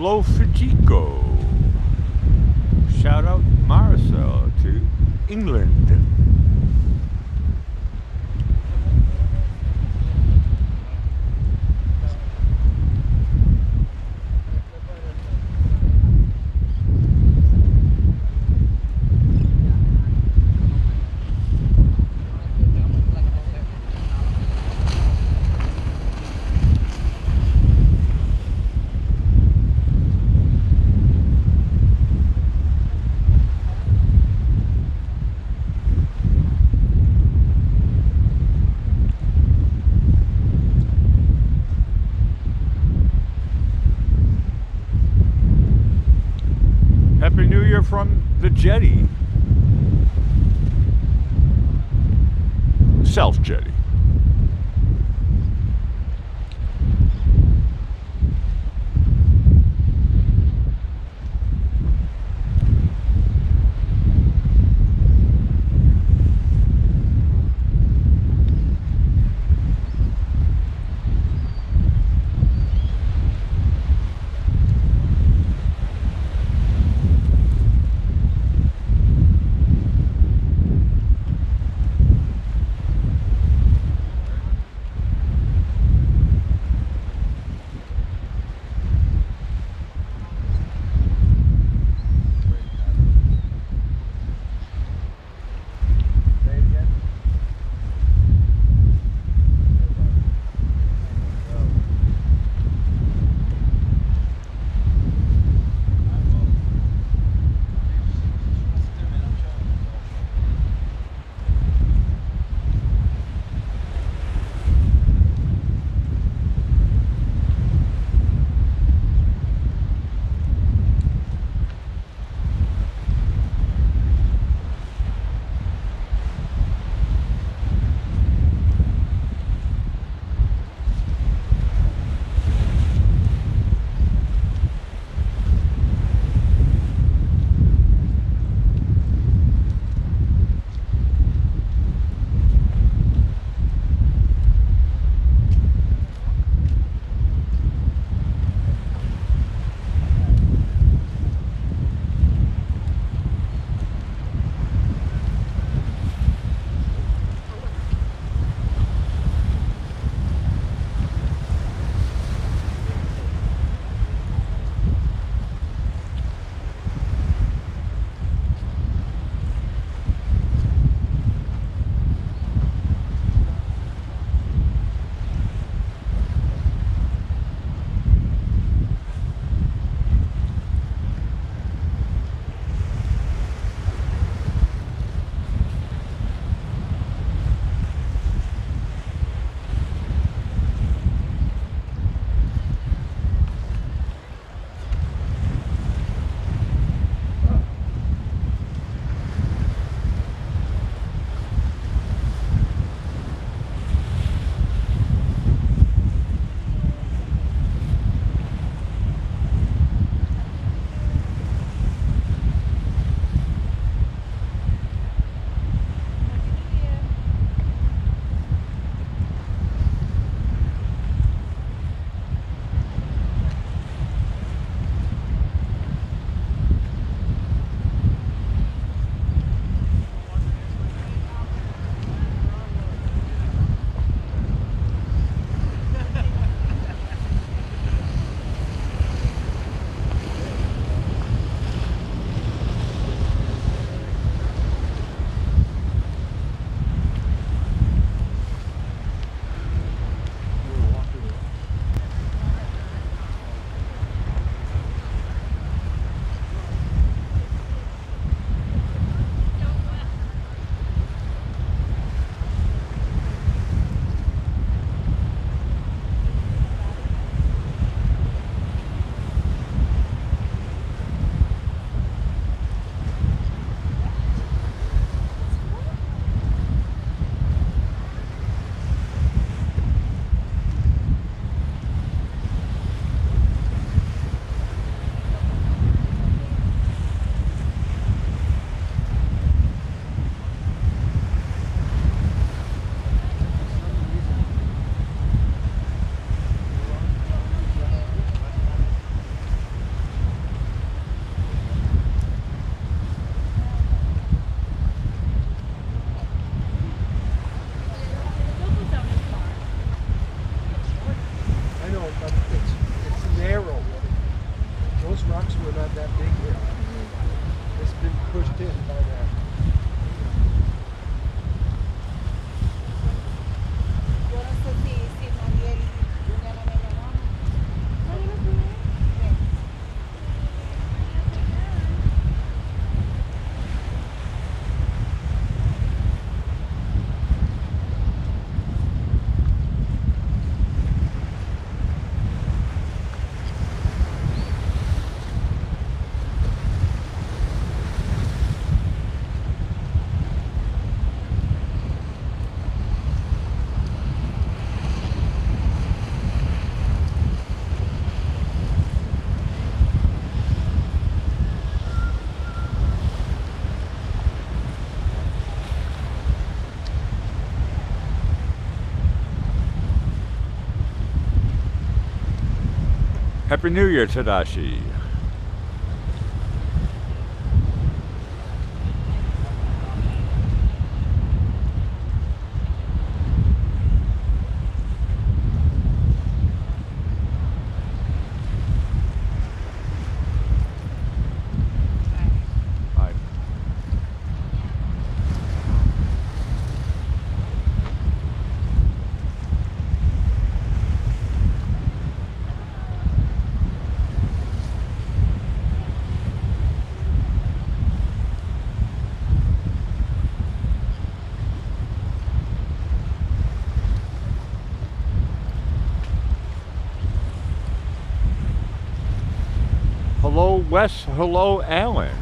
Hello, Fujiko. Shout out Marcel to England. Happy New Year from the Jetty. South Jetty. Happy New Year, Tadashi. Hello, Wes. Hello, Alan.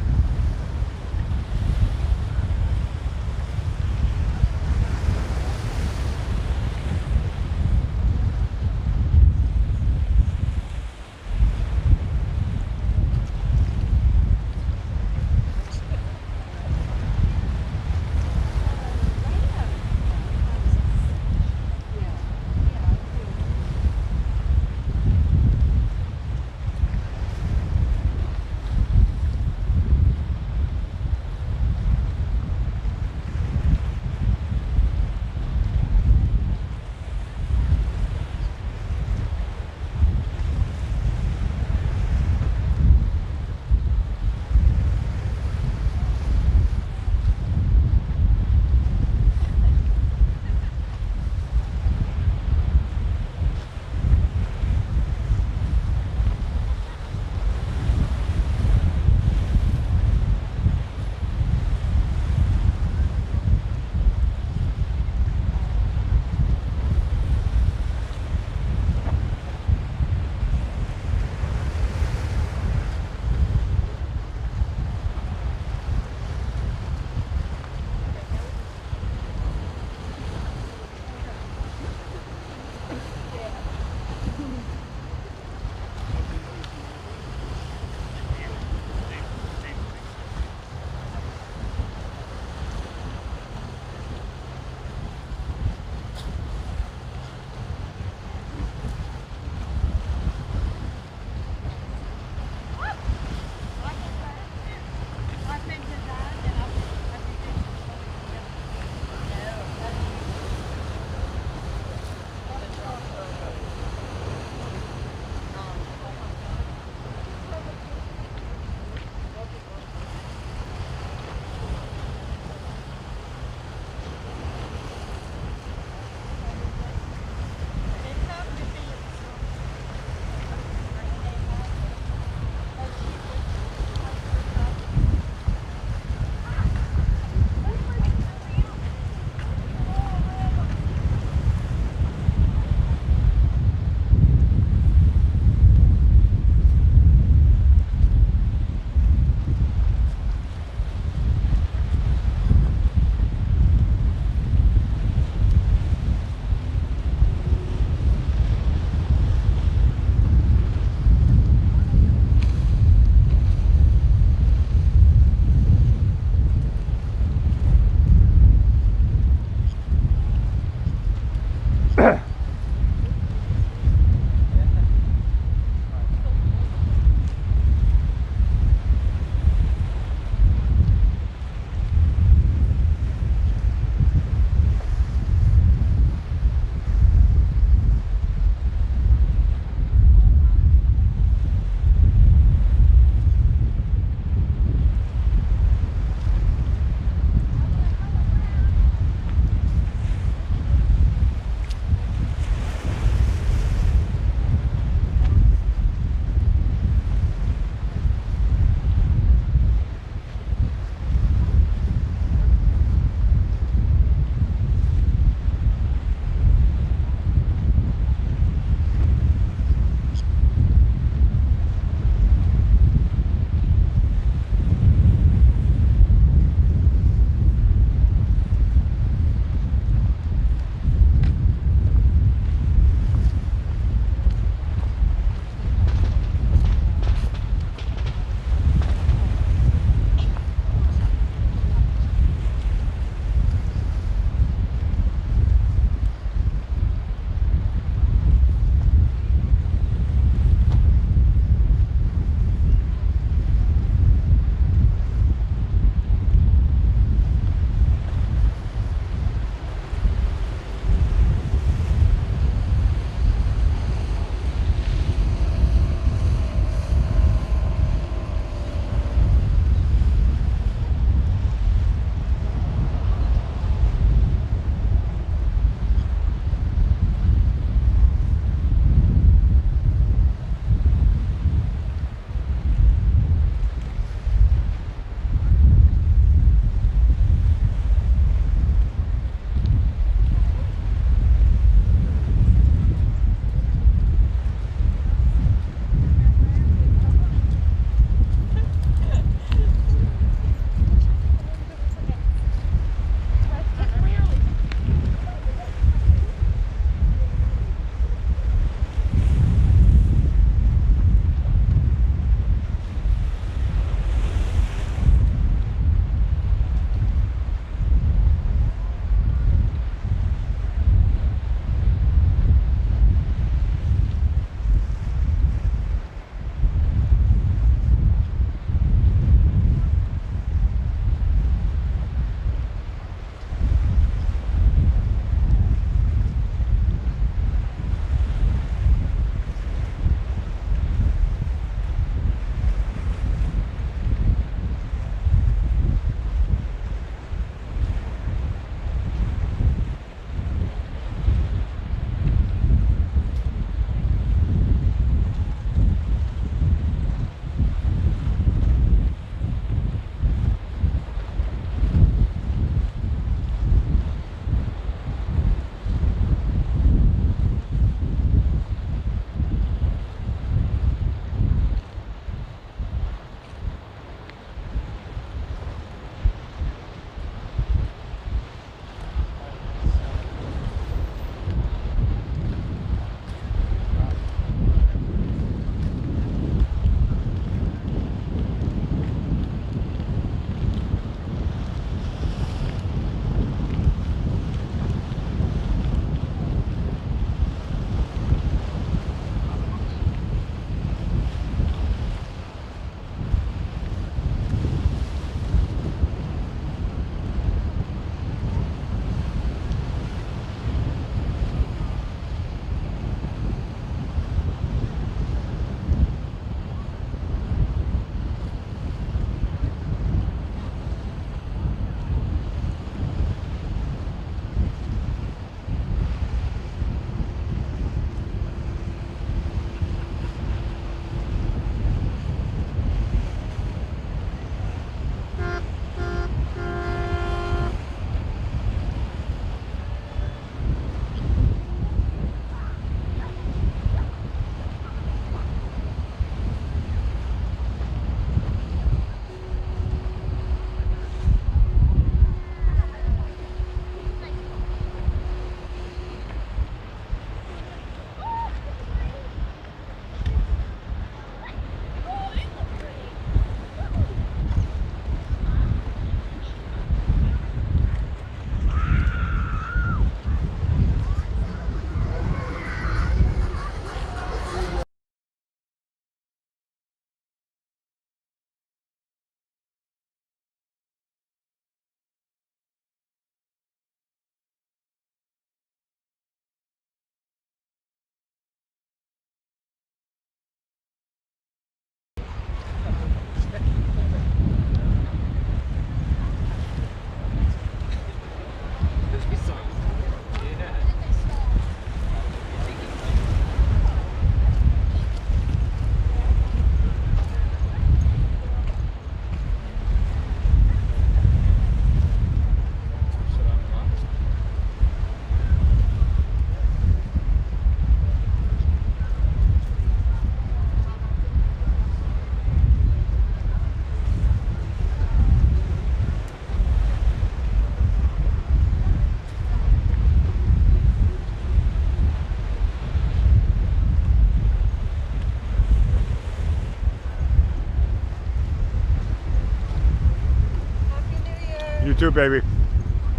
too, baby.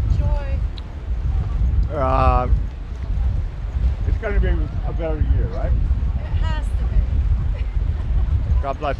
Enjoy. It's going to be a better year, right? It has to be. God bless.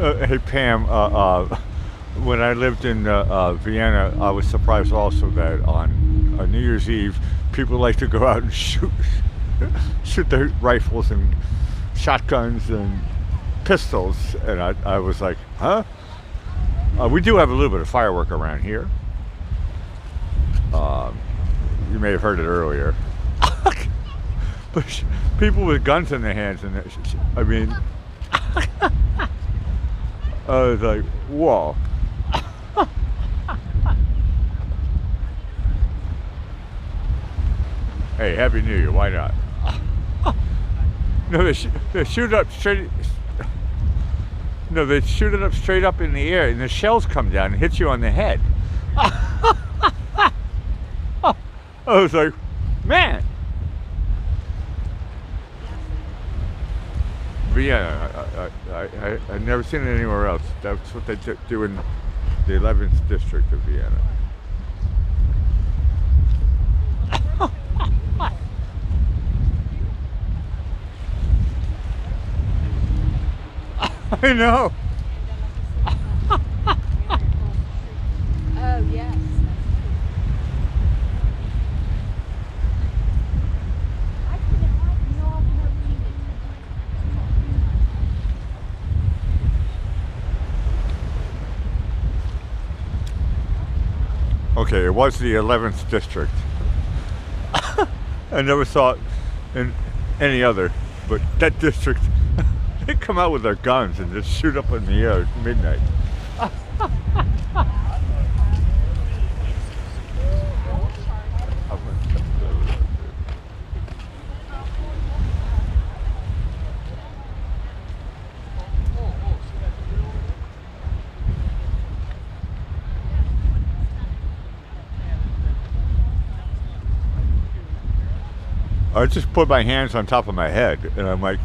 Hey Pam, when I lived in Vienna, I was surprised also that on New Year's Eve, people like to go out and shoot their rifles and shotguns and pistols, and I was like, huh? We do have a little bit of firework around here. You may have heard it earlier. But people with guns in their hands, and I mean, I was like, whoa. Hey, Happy New Year, why not? No, they shoot up straight. No, they shoot it up straight up in the air, and the shells come down and hit you on the head. I was like, man. Vienna, I've never seen it anywhere else. That's what they do in the 11th district of Vienna. I know. Oh, yes. Okay, it was the 11th district. I never saw it in any other, but that district, they come out with their guns and just shoot up in the air at midnight. I just put my hands on top of my head, and I'm like,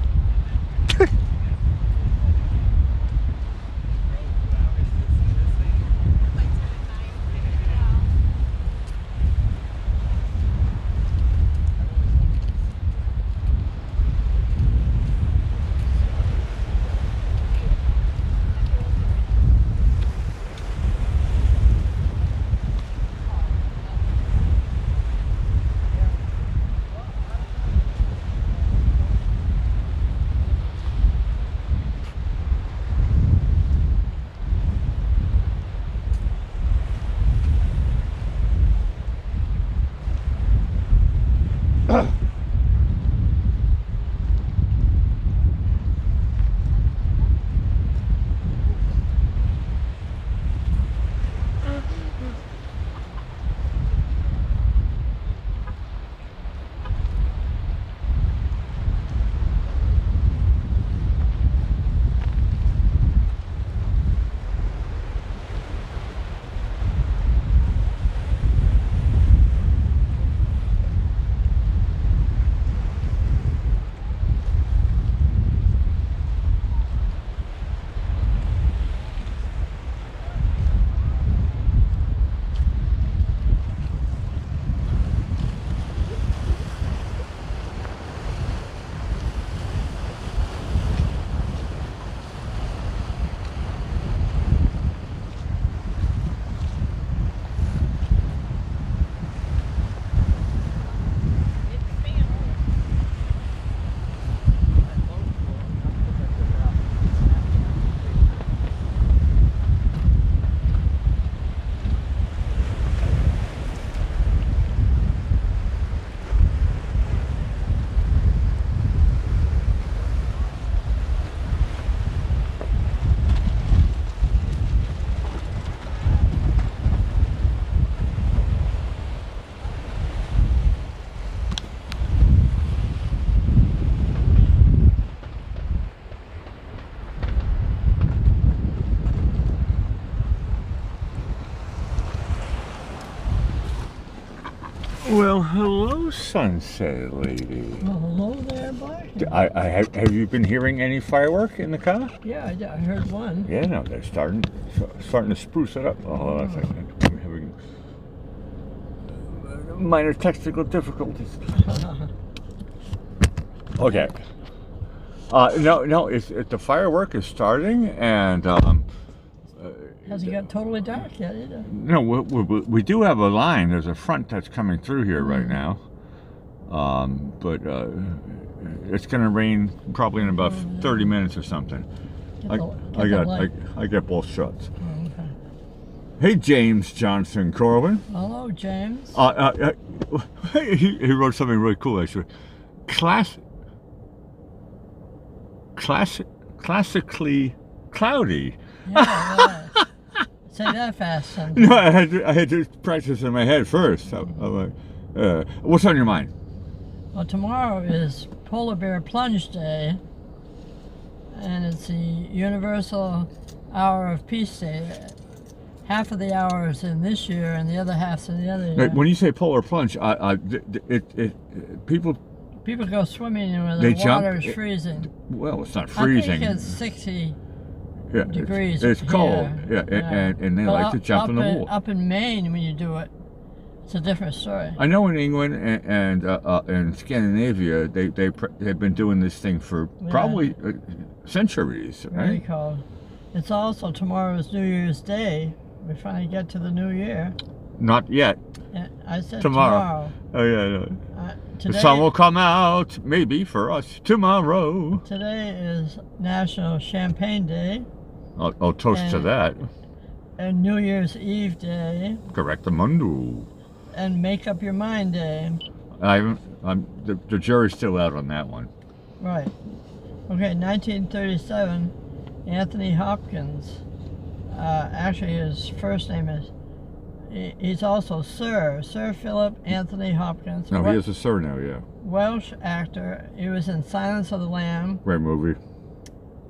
well, hello, sunset lady. Well, hello there, boy. Have you been hearing any firework in the car? Yeah, I heard one. Yeah, no, they're starting to spruce it up. Oh, that's like I'm having minor technical difficulties. Okay. No. The firework is starting, and Hasn't got totally dark yet either. no, we do have a line. There's a front that's coming through here right now, but it's going to rain probably in about 30 minutes or something. I get both shots. Oh, okay. Hey, James Johnson Corwin. Hello, James. He wrote something really cool actually. Classically cloudy. Yeah, right. Say that fast, son. No, I had to practice in my head first. I'm like, what's on your mind? Well, tomorrow is Polar Bear Plunge Day, and it's the Universal Hour of Peace Day. Half of the hour is in this year, and the other half's in the other year. When you say polar plunge, people go swimming when they the jump. water is freezing. Well, it's not freezing. I think it's 60 yeah, degrees. It's cold. Here. Yeah, and they like to jump in the pool. Up in Maine, when you do it, it's a different story. I know in England and in Scandinavia, they've been doing this thing for probably centuries. Very right? cold. It's also tomorrow's New Year's Day. We finally get to the new year. Not yet. I said tomorrow. Oh yeah. The sun will come out maybe for us tomorrow. Today is National Champagne Day. I'll toast to that. And New Year's Eve Day. Correctamundo. And Make Up Your Mind Day. The jury's still out on that one. Right. Okay, 1937, Anthony Hopkins. Actually, his first name is, he's also Sir Philip Anthony Hopkins. No, he is a Sir now, yeah. Welsh actor. He was in Silence of the Lamb. Great movie.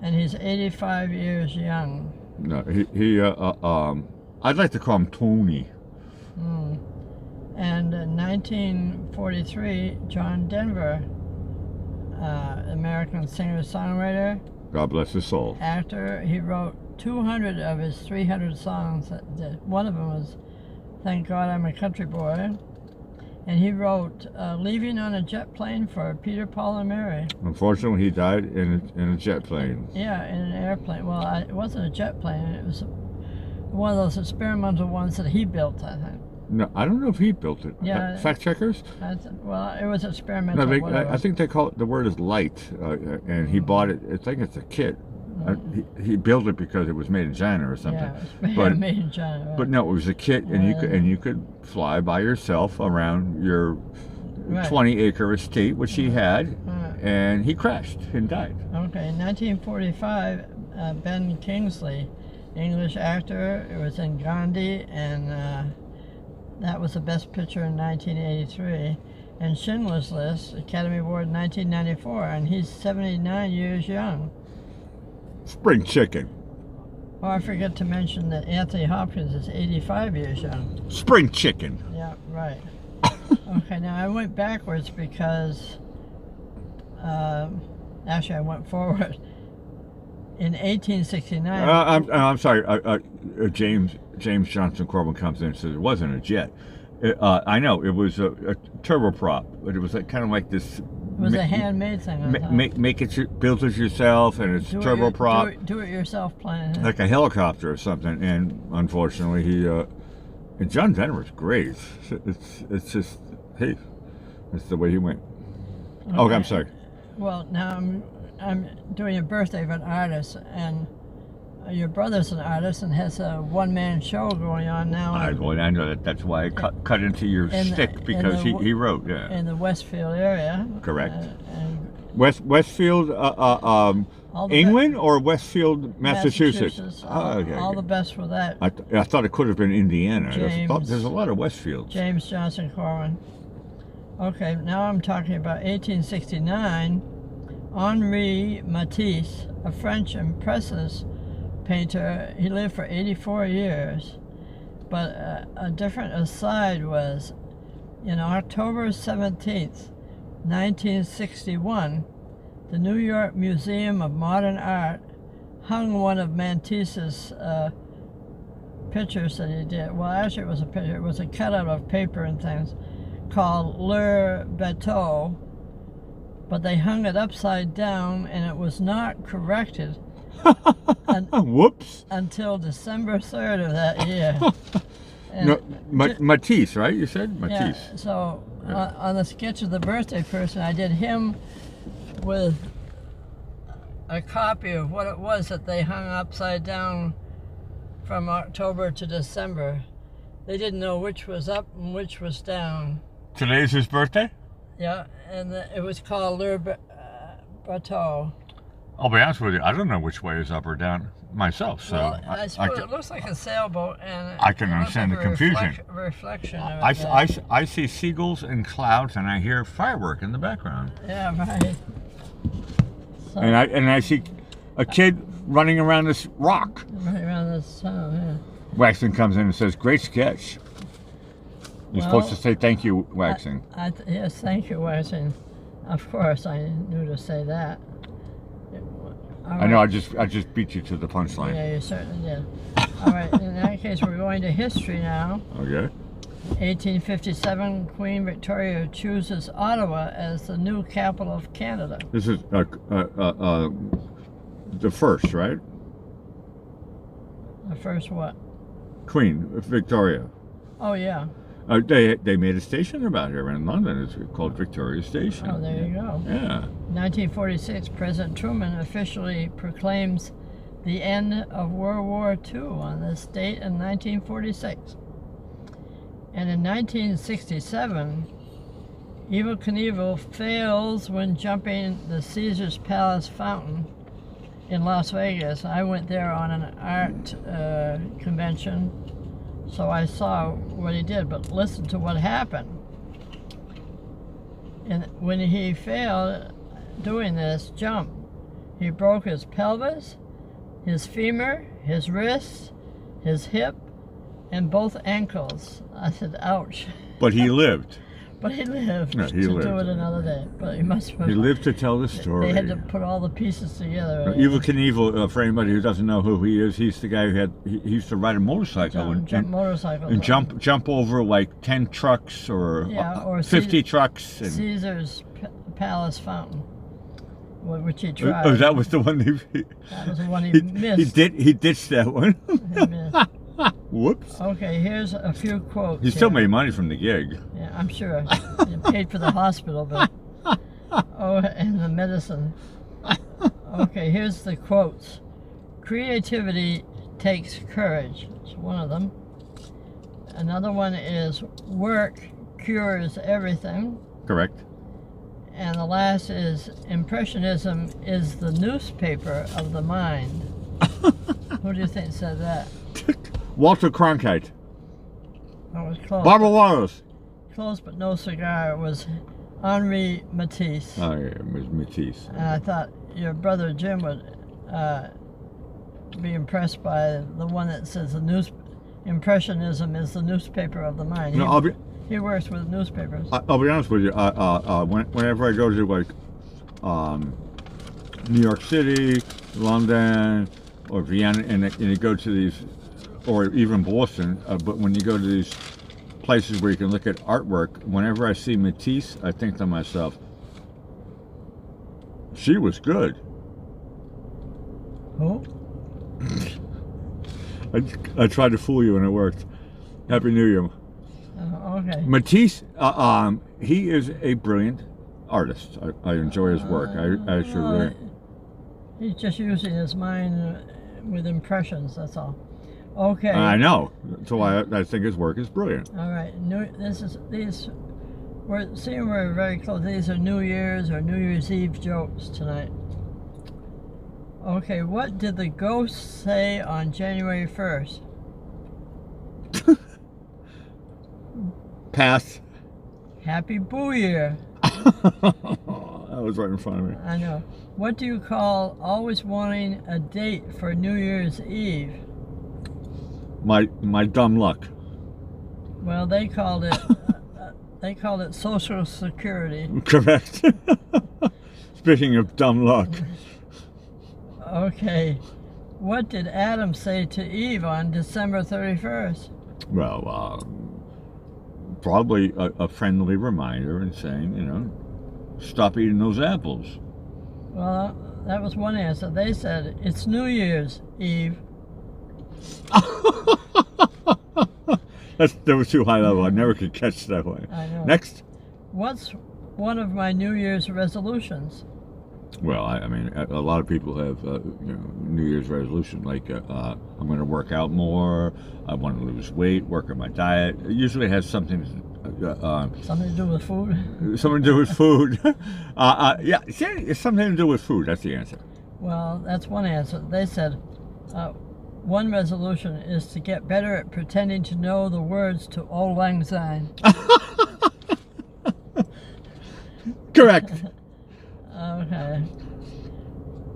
And he's 85 years young. No, I'd like to call him Tony. And in 1943, John Denver, American singer-songwriter. God bless his soul. Actor. He wrote 200 of his 300 songs. One of them was Thank God I'm a Country Boy. And he wrote Leaving on a Jet Plane for Peter, Paul, and Mary. Unfortunately, he died in a jet plane. Yeah, in an airplane. Well, it wasn't a jet plane. It was one of those experimental ones that he built, I think. No, I don't know if he built it. Yeah. Fact checkers? Well, it was experimental. No, I think they call it, the word is light, and he bought it. I think it's a kit. He built it because it was made in China or something. Yeah, it was made in China. Right. But no, it was a kit, and you could fly by yourself around your 20-acre estate, which he had, and he crashed and died. Okay, in 1945, Ben Kingsley, English actor, it was in Gandhi, and that was the best picture in 1983. And Schindler's List, Academy Award in 1994, and he's 79 years young. Spring chicken. Oh, I forgot to mention that Anthony Hopkins is 85 years young. Spring chicken. Yeah, right. Okay, now I went backwards because, actually I went forward. In 1869... I'm sorry, James Johnson Corbin comes in and says it wasn't a jet. I know, it was a turboprop, but it was kind of like this... It was a handmade thing. Build it yourself, and it's turboprop. Do it yourself plane. Like a helicopter or something. And unfortunately, and John Denver's great. It's just, hey, that's the way he went. Okay. Oh, I'm sorry. Well, now I'm doing a birthday of an artist, and your brother's an artist and has a one-man show going on now. I know that. That's why I cut into your stick, because he wrote, yeah. In the Westfield area. Correct. Westfield, England, or Westfield, Massachusetts? Oh, okay. All the best for that. I thought it could have been Indiana. There's a lot of Westfields. James Johnson Corwin. Okay, now I'm talking about 1869. Henri Matisse, a French impressionist painter. He lived for 84 years. But a different aside was, in October 17th, 1961, the New York Museum of Modern Art hung one of Matisse's pictures that he did. Well, actually it was a picture. It was a cutout of paper and things, called Le Bateau. but they hung it upside down, and it was not corrected Whoops. until December 3rd of that year. And No, Matisse, right? You said Matisse. yeah, so on the sketch of the birthday person, I did him with a copy of what it was that they hung upside down from October to December. They didn't know which was up and which was down. Today's his birthday? Yeah, and it was called Le Bateau. I'll be honest with you, I don't know which way is up or down myself, so Well, I suppose it looks like a sailboat, and I can it looks understand like the confusion. Reflection of it. I see seagulls and clouds, and I hear firework in the background. Yeah, right. So, And I see a kid running around this rock. right around this town, Waxing comes in and says, "Great sketch." You're Well, supposed to say thank you, Waxing. Yes, thank you, Waxing. Of course, I knew to say that. I know. I just beat you to the punchline. Yeah, you certainly did. All right, in that case, we're going to history now. Okay. 1857, Queen Victoria chooses Ottawa as the new capital of Canada. This is the first, right? The first what? Queen Victoria. Oh, yeah. They made a station about here in London. It's called Victoria Station. Oh, there you go. Yeah. 1946, President Truman officially proclaims the end of World War II on this date in 1946. And in 1967, Evel Knievel fails when jumping the Caesar's Palace fountain in Las Vegas. I went there on an art convention, so I saw what he did, but listen to what happened. And when he failed doing this jump, he broke his pelvis, his femur, his wrist, his hip, and both ankles. I said, ouch. But he lived. But he lived No, he to lived. do it another day. But he must have. He lived to tell the story. They had to put all the pieces together. Evel Knievel, for anybody who doesn't know who he is, he's the guy who he used to ride a motorcycle and jump over like 10 trucks or 50 trucks. And, Caesar's Palace fountain, which he tried. oh, that was the one That was the one he missed. He ditched that one. He missed. Whoops. Okay, here's a few quotes. He still made money from the gig. Yeah, I'm sure. He paid for the hospital bill. Oh, and the medicine. Okay, here's the quotes. Creativity takes courage. It's one of them. Another one is work cures everything. Correct. And the last is Impressionism is the newspaper of the mind. Who do you think said that? Walter Cronkite. That was close. Barbara Walters. Close but no cigar. It was Henri Matisse. Oh, yeah, it was Matisse. And I thought your brother Jim would be impressed by the one that says Impressionism is the newspaper of the mind. No, He works with newspapers. I'll be honest with you. Whenever I go to like New York City, London, or Vienna, and you go to these, or even Boston, but when you go to these places where you can look at artwork, whenever I see Matisse, I think to myself, she was good. Who? I tried to fool you and it worked. Happy New Year. Okay. Matisse, he is a brilliant artist. I enjoy his work. I actually really. He's just using his mind with impressions, that's all. Okay. I know. That's why I think his work is brilliant. All right. We're seeing we're very close. These are New Year's or New Year's Eve jokes tonight. Okay, what did the ghost say on January 1st? Pass. Happy Boo Year. That was right in front of me. I know. What do you call always wanting a date for New Year's Eve? My dumb luck. Well, they called it Social Security. Correct. Speaking of dumb luck. Okay. What did Adam say to Eve on December 31st? Well, probably a friendly reminder and saying, stop eating those apples. Well, that was one answer. They said, it's New Year's Eve. That was too high level. I never could catch that one. I know. Next. What's one of my New Year's resolutions? Well, I mean, a lot of people have New Year's resolution, like I'm going to work out more, I want to lose weight, work on my diet. It usually has something Something to do with food? something to do with food. Yeah, it's something to do with food. That's the answer. Well, that's one answer. They said, one resolution is to get better at pretending to know the words to Auld Lang Syne. Correct. Okay.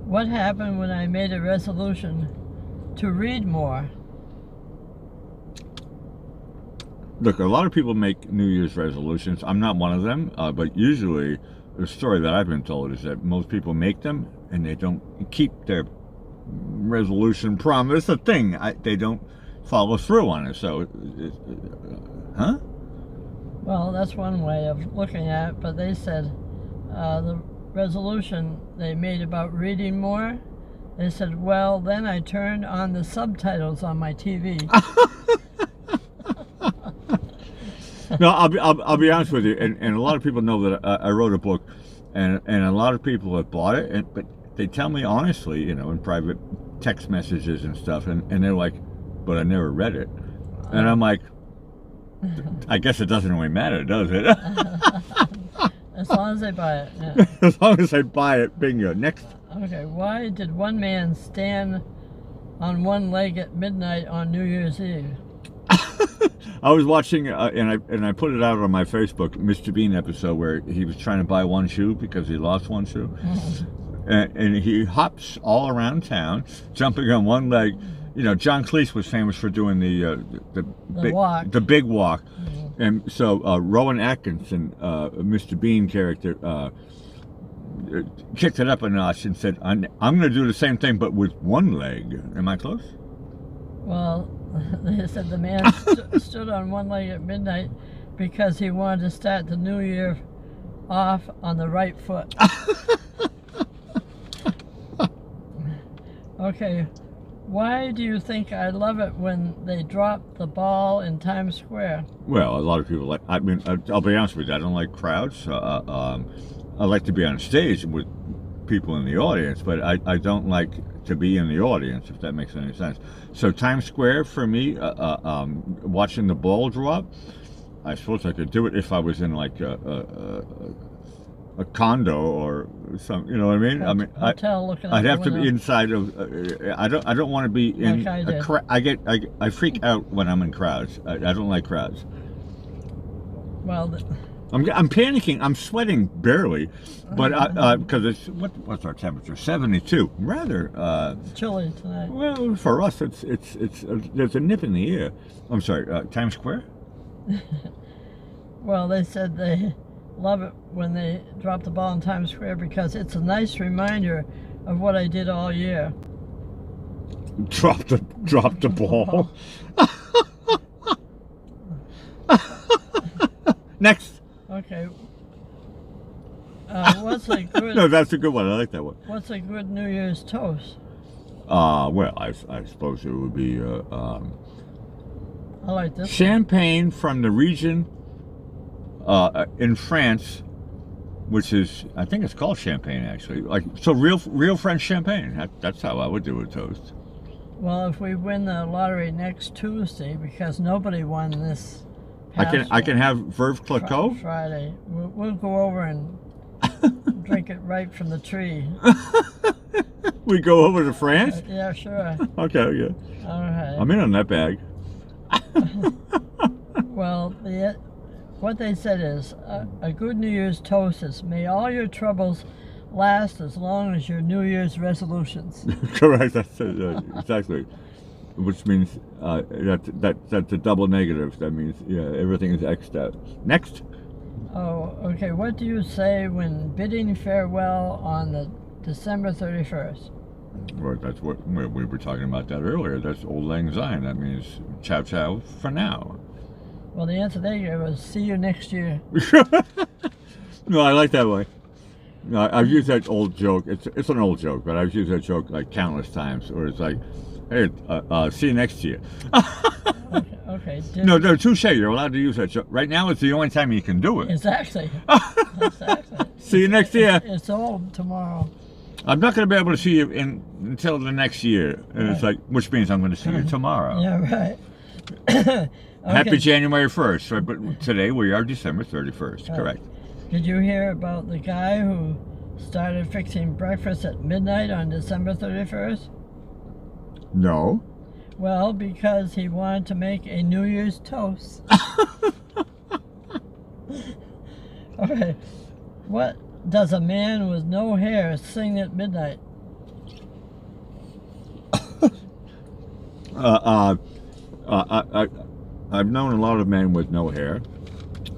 What happened when I made a resolution to read more? Look, a lot of people make New Year's resolutions. I'm not one of them, but usually the story that I've been told is that most people make them and they don't keep their resolution promise. A thing. They don't follow through on it. So, huh? Well, that's one way of looking at it, but they said the resolution they made about reading more, they said, well, then I turned on the subtitles on my TV. No, I'll be honest with you, and a lot of people know that I wrote a book, and a lot of people have bought it, but they tell me honestly, in private text messages and stuff, and they're like, but I never read it. And I'm like, I guess it doesn't really matter, does it? As long as they buy it, yeah. As long as I buy it, bingo. Next. Okay, why did one man stand on one leg at midnight on New Year's Eve? I was watching, and I put it out on my Facebook, Mr. Bean episode where he was trying to buy one shoe because he lost one shoe. And he hops all around town, jumping on one leg. John Cleese was famous for doing the big walk. And so Rowan Atkinson, Mr. Bean character, kicked it up a notch and said, I'm going to do the same thing, but with one leg. Am I close? Well, they said the man stood on one leg at midnight because he wanted to start the new year off on the right foot. Okay, why do you think I love it when they drop the ball in Times Square? Well, a lot of people I'll be honest with you, I don't like crowds. I like to be on stage with people in the audience, but I don't like to be in the audience, if that makes any sense. So Times Square, for me, watching the ball drop, I suppose I could do it if I was in like a condo or some, you know what I mean? Hotel looking out I'd the have to window. be inside of. I don't want to be in Like a crowd. I freak out when I'm in crowds. I don't like crowds. Well, I'm panicking. I'm sweating barely, but because it's what's our temperature? 72. Rather chilly tonight. well for us. It's there's a nip in the air. I'm sorry. Times Square. Well, they said they love it when they drop the ball in Times Square because it's a nice reminder of what I did all year. Drop the ball. Next. Okay. What's a good? No, that's a good one. I like that one. What's a good New Year's toast? Well, I suppose it would be I like this. champagne from the region in France, which is, I think it's called champagne actually. Like, so real French champagne. That's how I would do a toast. Well, if we win the lottery next Tuesday, because nobody won this. I can have Veuve Clicquot. Friday. We'll go over and drink it right from the tree. We go over to France. Yeah, sure. Okay. All right. I'm in on that bag. Well, what they said is a good New Year's toast is, may all your troubles last as long as your New Year's resolutions. Correct. That's it, exactly. Which means that's a double negative. That means everything is X'd out. Next. Oh, okay. What do you say when bidding farewell on the December 31st? Well, that's what we were talking about that earlier. That's Auld Lang Syne. That means ciao ciao for now. Well, the answer they gave was see you next year. No, I like that way. I've used that old joke. It's an old joke, but I've used that joke like countless times. Where it's like, "Hey, see you next year." Okay. No, touche. You're allowed to use that joke. Right now, it's the only time you can do it. Exactly. Exactly. See you next year. It's old tomorrow. I'm not going to be able to see you until the next year, and it's like, which means I'm going to see you tomorrow. Yeah, right. Happy January 1st, right? But today we are December 31st, Right. correct? Did you hear about the guy who started fixing breakfast at midnight on December 31st? No. Well, because he wanted to make a New Year's toast. Okay. What does a man with no hair sing at midnight? I've known a lot of men with no hair.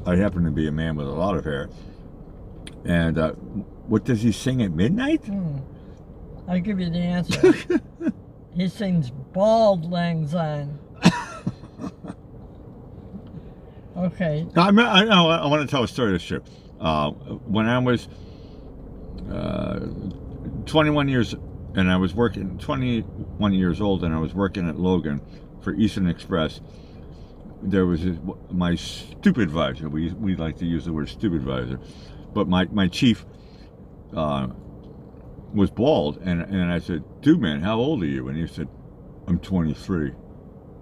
I happen to be a man with a lot of hair. And what does he sing at midnight? I'll give you the answer. He sings Bald Lang Syne. Okay. I want to tell a story this year. When I was 21 years, and I was working 21 years old, and I was working at Logan for Eastern Express. There was my stupid advisor. We like to use the word stupid advisor, but my chief was bald, and I said, "Dude, man, how old are you?" And he said, "I'm 23,"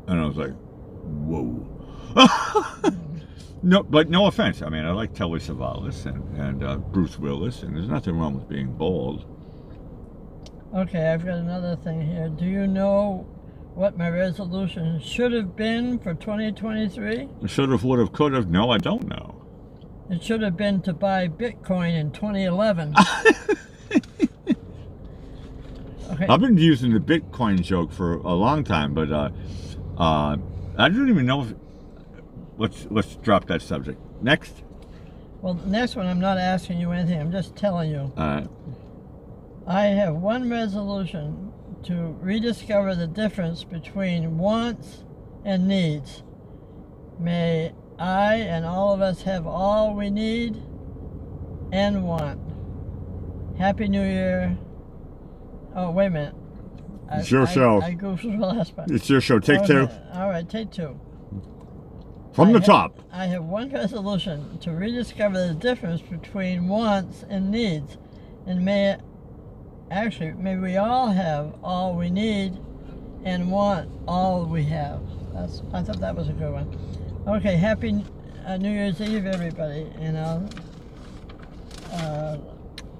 and I was like, "Whoa." No, but no offense. I mean, I like Telly Savalas and Bruce Willis, and there's nothing wrong with being bald. Okay, I've got another thing here. Do you know what my resolution should have been for 2023? Should have, would have, could have. No, I don't know. It should have been to buy Bitcoin in 2011. Okay. I've been using the Bitcoin joke for a long time, but I don't even know if... Let's drop that subject. Next. Well, the next one, I'm not asking you anything. I'm just telling you. All right. I have one resolution to rediscover the difference between wants and needs. May I and all of us have all we need and want. Happy New Year. Oh, wait a minute. It's your show. I goofed the last part. It's your show. Take two. All right, take two. From the top. I have one resolution to rediscover the difference between wants and needs. And may we all have all we need and want all we have. I thought that was a good one. Okay, happy New Year's Eve, everybody. And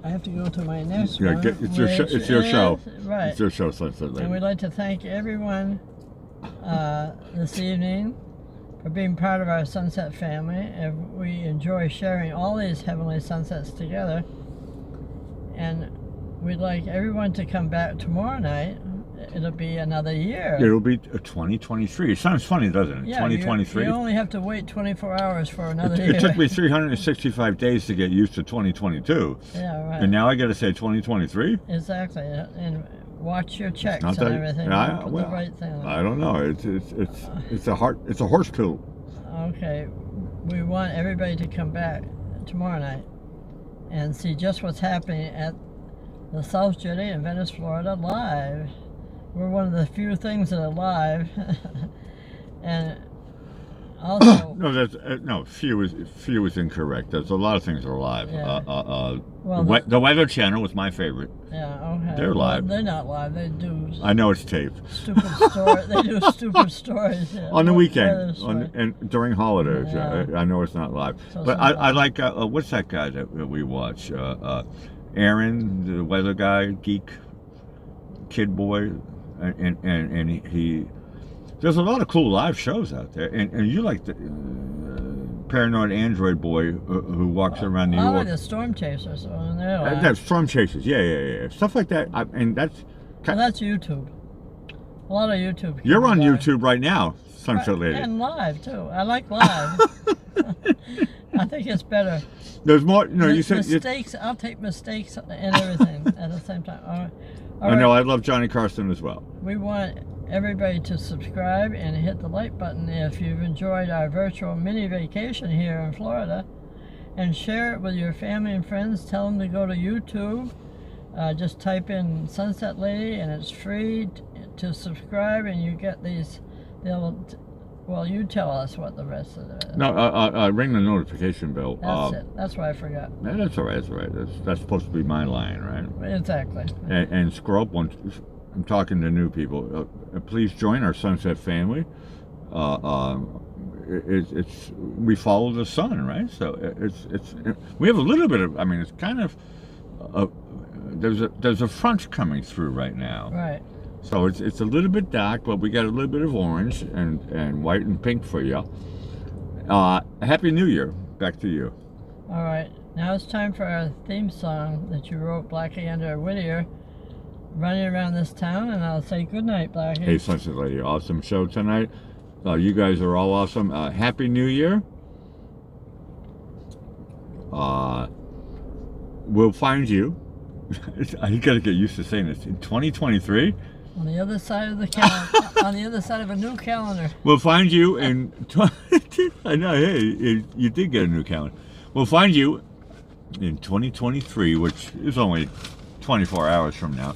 I have to go to my next one. It's your show. It's your show. Right. It's your show, Sunset Lady. And we'd like to thank everyone this evening for being part of our sunset family. And we enjoy sharing all these heavenly sunsets together. And we'd like everyone to come back tomorrow night. It'll be another year. It'll be 2023. It sounds funny, doesn't it? Yeah, 2023. You only have to wait 24 hours for another year. It took me 365 days to get used to 2022. Yeah, right. And now I got to say 2023? Exactly. And watch your checks and that, everything. Yeah, Put well, the right thing on. I don't know. It's a horse pill. Okay. We want everybody to come back tomorrow night and see just what's happening at the South Jetty in Venice, Florida, live. We're one of the few things that are live. And also... no, few is incorrect. There's a lot of things that are live. Yeah. The Weather Channel was my favorite. Yeah, okay. They're live. They're not live. They do... I know it's taped. Stupid stories. They do stupid stories. Yeah. On the weekend and during holidays. Yeah. I know it's not live. So but I like, what's that guy that we watch? Aaron, the weather guy, geek, kid boy. And he there's a lot of cool live shows out there, and you like the paranoid android boy who walks around New York. I like the storm chasers. That's storm chasers, yeah, stuff like that. And that's that's YouTube. A lot of YouTube. You're on YouTube right now, Sunset Lady, and live too. I like live. I think it's better. There's more. You said mistakes. I'll take mistakes and everything at the same time. I know. I love Johnny Carson as well. We want everybody to subscribe and hit the like button if you've enjoyed our virtual mini vacation here in Florida. and share it with your family and friends. Tell them to go to YouTube. Just type in Sunset Lady, and it's free to subscribe, and you get these. Well, you tell us what the rest of it is. No, ring the notification bell. That's it. That's why I forgot. Yeah, that's all right. That's all right. That's supposed to be my line, right? Exactly. And scroll up once. I'm talking to new people. Please join our Sunset family. It's we follow the sun, right? So we have a little bit of. I mean, it's kind of. There's a front coming through right now. Right. So it's a little bit dark, but we got a little bit of orange and white and pink for you. Happy New Year. Back to you. All right. Now it's time for our theme song that you wrote, Blackie under Whittier, running around this town, and I'll say good night, Blackie. Hey, Sunset Lady. Awesome show tonight. You guys are all awesome. Happy New Year. We'll find you. I gotta get used to saying this. In 2023. On the other side of the calendar, on the other side of a new calendar. We'll find you in. I know. Hey, you did get a new calendar. We'll find you in 2023, which is only 24 hours from now.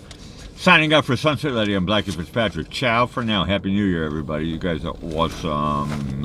Signing up for Sunset Lady, I'm Blackie Fitzpatrick. Ciao for now. Happy New Year, everybody. You guys are awesome.